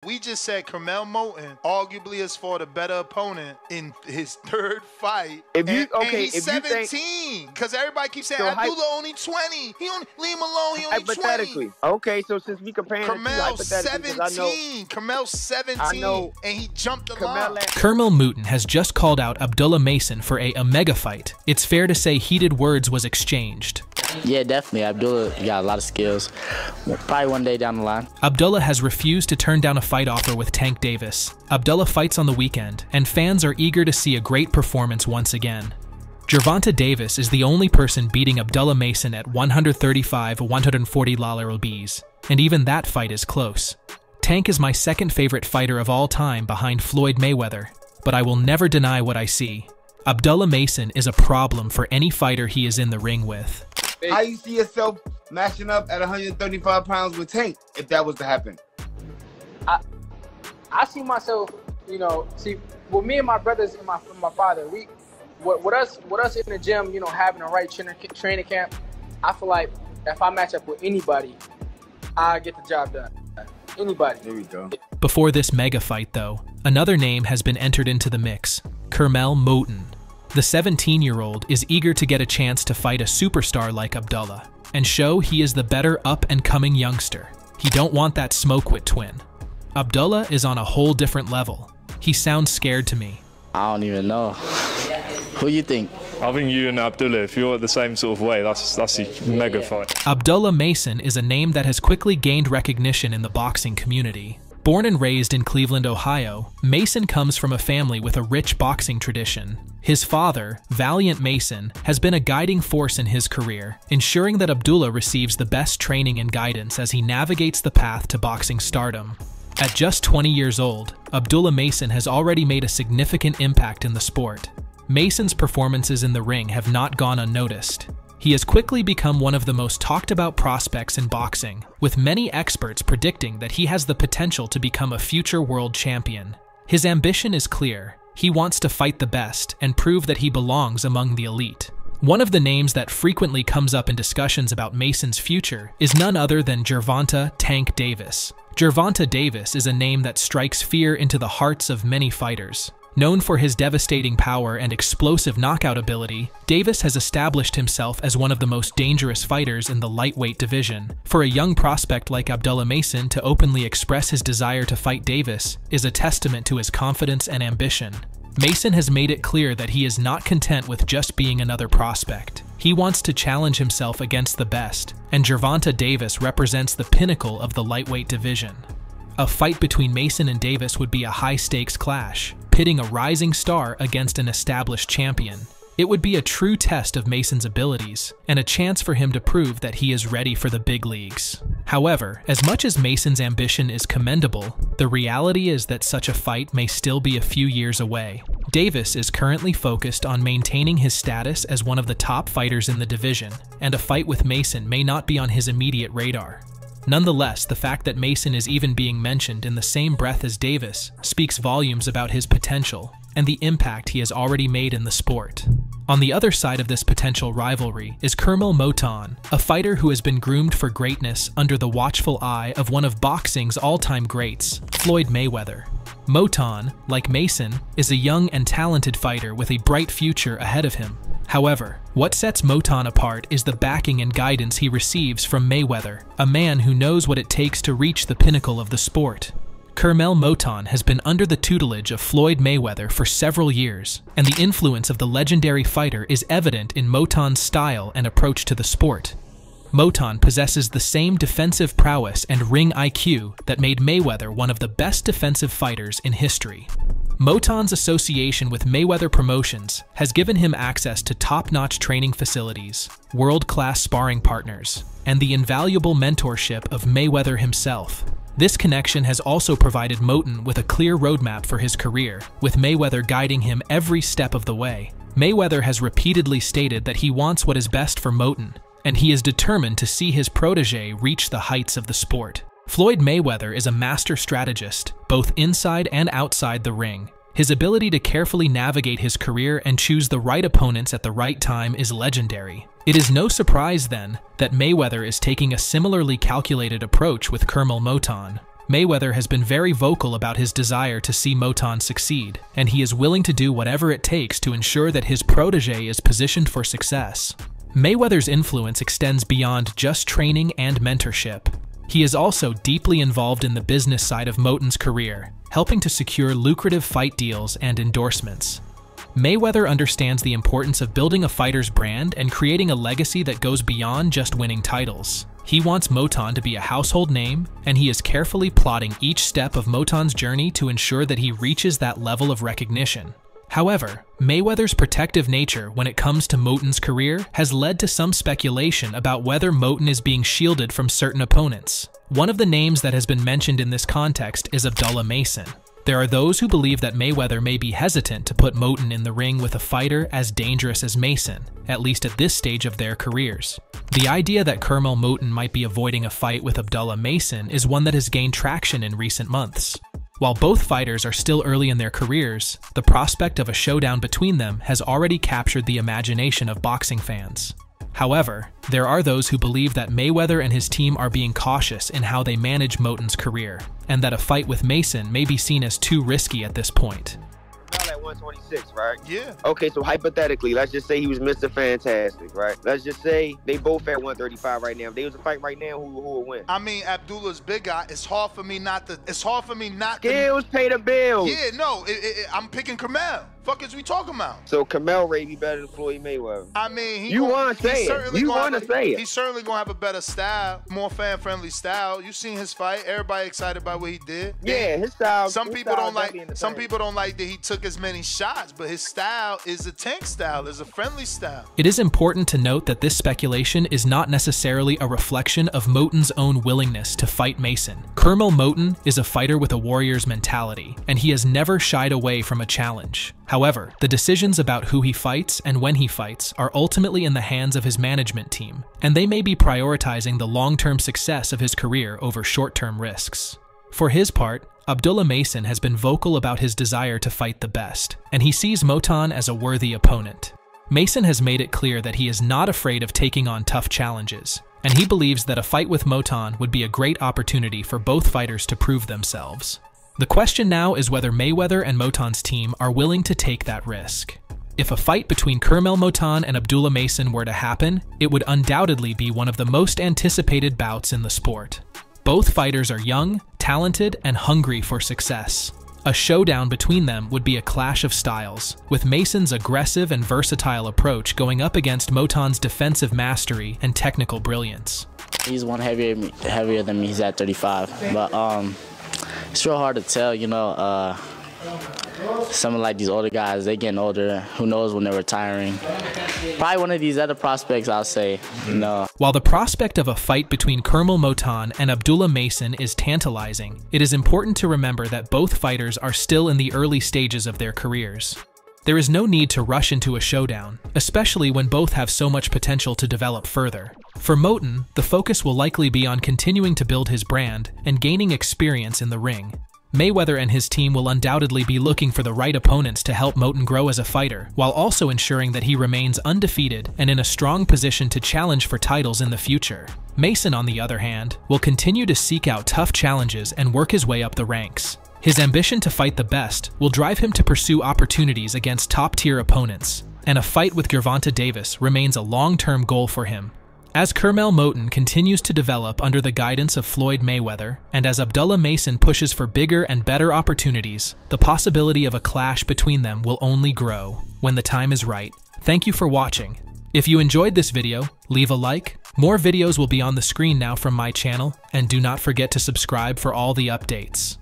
We just said Curmel Moton arguably has fought a better opponent in his third fight. If you and he's if 17, because everybody keeps saying so Abdullah only 20. He only leave him alone. He only hypothetically 20. Okay, so since we comparing Curmel's 17. Curmel's 17, and he jumped the line. Curmel Moton has just called out Abdullah Mason for a mega fight. It's fair to say heated words was exchanged. Yeah, definitely. Abdullah got a lot of skills. Probably one day down the line. Abdullah has refused to turn down a fight offer with Tank Davis. Abdullah fights on the weekend, and fans are eager to see a great performance once again. Gervonta Davis is the only person beating Abdullah Mason at 135-140 lbs, and even that fight is close. Tank is my second favorite fighter of all time behind Floyd Mayweather, but I will never deny what I see. Abdullah Mason is a problem for any fighter he is in the ring with. How you see yourself matching up at 135 pounds with Tank if that was to happen? I see myself, with me and my brothers and my father, with us in the gym, having the right training camp, I feel like if I match up with anybody, I get the job done. Anybody. There we go. Before this mega fight, though, another name has been entered into the mix: Curmel Moton. The 17-year-old is eager to get a chance to fight a superstar like Abdullah and show he is the better up-and-coming youngster. He don't want that smoke-wit twin. Abdullah is on a whole different level. He sounds scared to me. I don't even know. Who you think? I think you and Abdullah, if you're the same sort of way, that's a mega fight. Abdullah Mason is a name that has quickly gained recognition in the boxing community. Born and raised in Cleveland, Ohio, Mason comes from a family with a rich boxing tradition. His father, Valiant Mason, has been a guiding force in his career, ensuring that Abdullah receives the best training and guidance as he navigates the path to boxing stardom. At just 20 years old, Abdullah Mason has already made a significant impact in the sport. Mason's performances in the ring have not gone unnoticed. He has quickly become one of the most talked about prospects in boxing, with many experts predicting that he has the potential to become a future world champion. His ambition is clear. He wants to fight the best and prove that he belongs among the elite. One of the names that frequently comes up in discussions about Mason's future is none other than Gervonta "Tank" Davis. Gervonta Davis is a name that strikes fear into the hearts of many fighters. Known for his devastating power and explosive knockout ability, Davis has established himself as one of the most dangerous fighters in the lightweight division. For a young prospect like Abdullah Mason to openly express his desire to fight Davis is a testament to his confidence and ambition. Mason has made it clear that he is not content with just being another prospect. He wants to challenge himself against the best, and Gervonta Davis represents the pinnacle of the lightweight division. A fight between Mason and Davis would be a high-stakes clash, pitting a rising star against an established champion. It would be a true test of Mason's abilities, and a chance for him to prove that he is ready for the big leagues. However, as much as Mason's ambition is commendable, the reality is that such a fight may still be a few years away. Davis is currently focused on maintaining his status as one of the top fighters in the division, and a fight with Mason may not be on his immediate radar. Nonetheless, the fact that Mason is even being mentioned in the same breath as Davis speaks volumes about his potential and the impact he has already made in the sport. On the other side of this potential rivalry is Curmel Moton, a fighter who has been groomed for greatness under the watchful eye of one of boxing's all-time greats, Floyd Mayweather. Moton, like Mason, is a young and talented fighter with a bright future ahead of him. However, what sets Moton apart is the backing and guidance he receives from Mayweather, a man who knows what it takes to reach the pinnacle of the sport. Curmel Moton has been under the tutelage of Floyd Mayweather for several years, and the influence of the legendary fighter is evident in Moton's style and approach to the sport. Moton possesses the same defensive prowess and ring IQ that made Mayweather one of the best defensive fighters in history. Moton's association with Mayweather Promotions has given him access to top-notch training facilities, world-class sparring partners, and the invaluable mentorship of Mayweather himself. This connection has also provided Moton with a clear roadmap for his career, with Mayweather guiding him every step of the way. Mayweather has repeatedly stated that he wants what is best for Moton, and he is determined to see his protege reach the heights of the sport. Floyd Mayweather is a master strategist, both inside and outside the ring. His ability to carefully navigate his career and choose the right opponents at the right time is legendary. It is no surprise, then, that Mayweather is taking a similarly calculated approach with Curmel Moton. Mayweather has been very vocal about his desire to see Moton succeed, and he is willing to do whatever it takes to ensure that his protege is positioned for success. Mayweather's influence extends beyond just training and mentorship. He is also deeply involved in the business side of Moton's career, helping to secure lucrative fight deals and endorsements. Mayweather understands the importance of building a fighter's brand and creating a legacy that goes beyond just winning titles. He wants Moton to be a household name, and he is carefully plotting each step of Moton's journey to ensure that he reaches that level of recognition. However, Mayweather's protective nature when it comes to Moton's career has led to some speculation about whether Moton is being shielded from certain opponents. One of the names that has been mentioned in this context is Abdullah Mason. There are those who believe that Mayweather may be hesitant to put Moton in the ring with a fighter as dangerous as Mason, at least at this stage of their careers. The idea that Curmel Moton might be avoiding a fight with Abdullah Mason is one that has gained traction in recent months. While both fighters are still early in their careers, the prospect of a showdown between them has already captured the imagination of boxing fans. However, there are those who believe that Mayweather and his team are being cautious in how they manage Moton's career, and that a fight with Mason may be seen as too risky at this point. At 126, right? Yeah. Okay, so hypothetically, let's just say he was Mr. Fantastic, right? Let's just say they both at 135 right now. If they was a fight right now, who would win? I mean, Abdullah's big guy. It's hard for me not to. Skills pay the bills. Yeah, no, I'm picking Curmel. Fuck is we talking about? So Curmel Ray be better than Floyd Mayweather. I mean, You want to say it. He's certainly gonna have a better style, more fan-friendly style. You seen his fight? Everybody excited about what he did. Yeah, his style. Some people don't like that he took as many shots, but his style is a tank style, is a friendly style. It is important to note that this speculation is not necessarily a reflection of Moton's own willingness to fight Mason. Curmel Moton is a fighter with a warrior's mentality, and he has never shied away from a challenge. However, the decisions about who he fights and when he fights are ultimately in the hands of his management team, and they may be prioritizing the long-term success of his career over short-term risks. For his part, Abdullah Mason has been vocal about his desire to fight the best, and he sees Moton as a worthy opponent. Mason has made it clear that he is not afraid of taking on tough challenges, and he believes that a fight with Moton would be a great opportunity for both fighters to prove themselves. The question now is whether Mayweather and Moton's team are willing to take that risk. If a fight between Curmel Moton and Abdullah Mason were to happen, it would undoubtedly be one of the most anticipated bouts in the sport. Both fighters are young, talented, and hungry for success. A showdown between them would be a clash of styles, with Mason's aggressive and versatile approach going up against Moton's defensive mastery and technical brilliance. He's one heavier than me. He's at 35, but it's real hard to tell, you know. Some of like these older guys, they getting older. Who knows when they're retiring? Probably one of these other prospects, I'll say. No. While the prospect of a fight between Curmel Moton and Abdullah Mason is tantalizing, it is important to remember that both fighters are still in the early stages of their careers. There is no need to rush into a showdown, especially when both have so much potential to develop further. For Moton, the focus will likely be on continuing to build his brand and gaining experience in the ring. Mayweather and his team will undoubtedly be looking for the right opponents to help Moton grow as a fighter, while also ensuring that he remains undefeated and in a strong position to challenge for titles in the future. Mason, on the other hand, will continue to seek out tough challenges and work his way up the ranks. His ambition to fight the best will drive him to pursue opportunities against top-tier opponents, and a fight with Gervonta Davis remains a long-term goal for him. As Curmel Moton continues to develop under the guidance of Floyd Mayweather, and as Abdullah Mason pushes for bigger and better opportunities, the possibility of a clash between them will only grow when the time is right. Thank you for watching. If you enjoyed this video, leave a like. More videos will be on the screen now from my channel, and do not forget to subscribe for all the updates.